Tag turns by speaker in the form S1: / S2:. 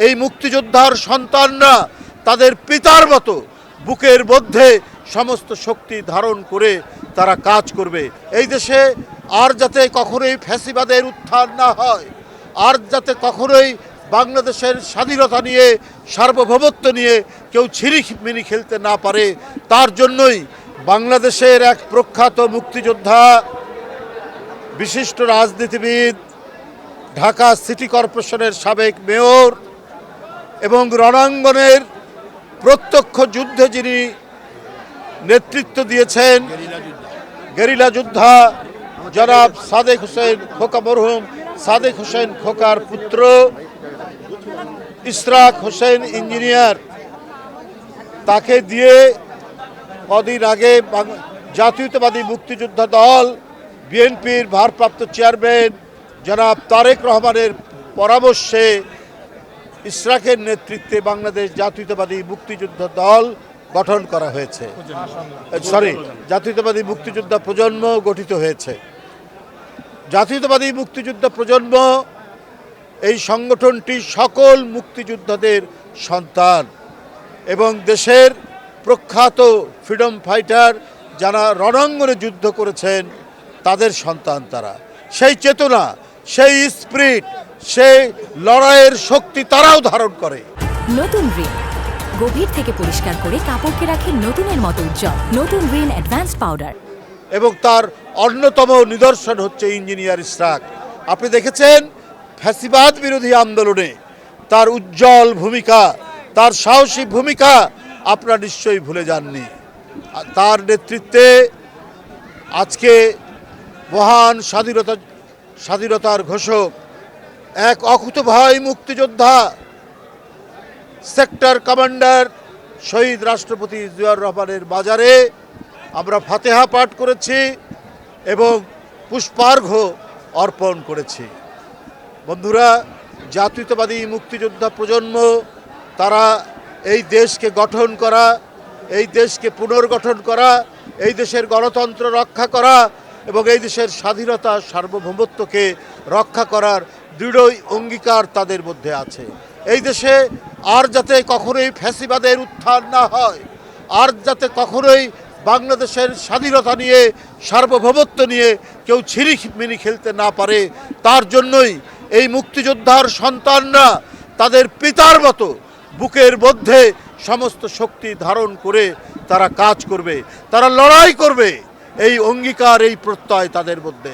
S1: এই মুক্তিযোদ্ধার সন্তানরা তাদের পিতার মতো বুকের মধ্যে সমস্ত শক্তি ধারণ করে তারা কাজ করবে। এই দেশে আর যাতে কখনোই ফ্যাসিবাদের উত্থান না হয়, আর যাতে কখনোই বাংলাদেশের স্বাধীনতা নিয়ে সার্বভৌমত্ব নিয়ে কেউ ছিনিমিনি খেলতে না পারে, তার জন্যই বাংলাদেশের এক প্রখ্যাত মুক্তিযোদ্ধা, বিশিষ্ট রাজনীতিবিদ, ঢাকা সিটি কর্পোরেশনের সাবেক মেয়র এবং রণাঙ্গনের প্রত্যক্ষ যুদ্ধে যিনি নেতৃত্ব দিয়েছেন, গেরিলা যোদ্ধা জনাব সাদেক হোসেন খোকা, মরহুম সাদেক হোসেন খোকার পুত্র ইশরাক হোসেন ইঞ্জিনিয়ার, তাকে দিয়ে কদিন আগে জাতীয়তাবাদী মুক্তিযোদ্ধা দল বিএনপির ভারপ্রাপ্ত চেয়ারম্যান জনাব তারেক রহমানের পরামর্শে ইশরাকের নেতৃত্বে বাংলাদেশ জাতীয়তাবাদী মুক্তিযোদ্ধা দল গঠন করা হয়েছে, জাতীয়তাবাদী মুক্তিযোদ্ধা প্রজন্ম গঠিত হয়েছে। জাতীয়তাবাদী মুক্তিযোদ্ধা প্রজন্ম এই সংগঠনটি সকল মুক্তিযোদ্ধাদের সন্তান এবং দেশের প্রখ্যাত ফ্রিডম ফাইটার যারা রণাঙ্গনে যুদ্ধ করেছেন তাদের সন্তান তারা। সেই চেতনা, সেই স্পিরিট, সেই লড়াইয়ের শক্তি তারাও ধারণ করে।
S2: নতুন রিন গভীর থেকে পরিষ্কার করে কাপড়কে রাখে নতুনের মতো উজ্জ্বল। নতুন রিন অ্যাডভান্সড পাউডার।
S1: এবং তার অন্যতম নিদর্শন হচ্ছে ইঞ্জিনিয়ার ইশরাক। আপনি দেখেছেন ফ্যাসিবাদ বিরোধী আন্দোলনে তার উজ্জ্বল ভূমিকা, তার সাহসী ভূমিকা আপনারা নিশ্চয়ই ভুলে যাননি। তার নেতৃত্বে আজকে মহান স্বাধীনতার ঘোষক, এক অকুতোভয় মুক্তিযোদ্ধা, সেক্টর কমান্ডার শহীদ রাষ্ট্রপতি জিয়াউর রহমানের বাজারে আমরা ফাতেহা পাঠ করেছি এবং পুষ্পার্ঘ্য অর্পণ করেছি। বন্ধুরা, জাতীয়তাবাদী মুক্তিযোদ্ধা প্রজন্ম তারা এই দেশকে গঠন করা, এই দেশকে পুনর্গঠন করা, এই দেশের গণতন্ত্র রক্ষা করা এবং এই দেশের স্বাধীনতা সার্বভৌমত্বকে রক্ষা করার দৃঢ় অঙ্গীকার তাদের মধ্যে আছে। এই দেশে আর যাতে কখনোই ফ্যাসিবাদের উত্থান না হয়, আর যাতে কখনোই বাংলাদেশের স্বাধীনতা নিয়ে সার্বভৌমত্ব নিয়ে কেউ ছিনিমিনি খেলতে না পারে, তার জন্যই এই মুক্তিযোদ্ধার সন্তানরা তাদের পিতার মতো বুকের মধ্যে সমস্ত শক্তি ধারণ করে তারা কাজ করবে, তারা লড়াই করবে। এই অঙ্গীকার, এই প্রত্যয় তাদের মধ্যে।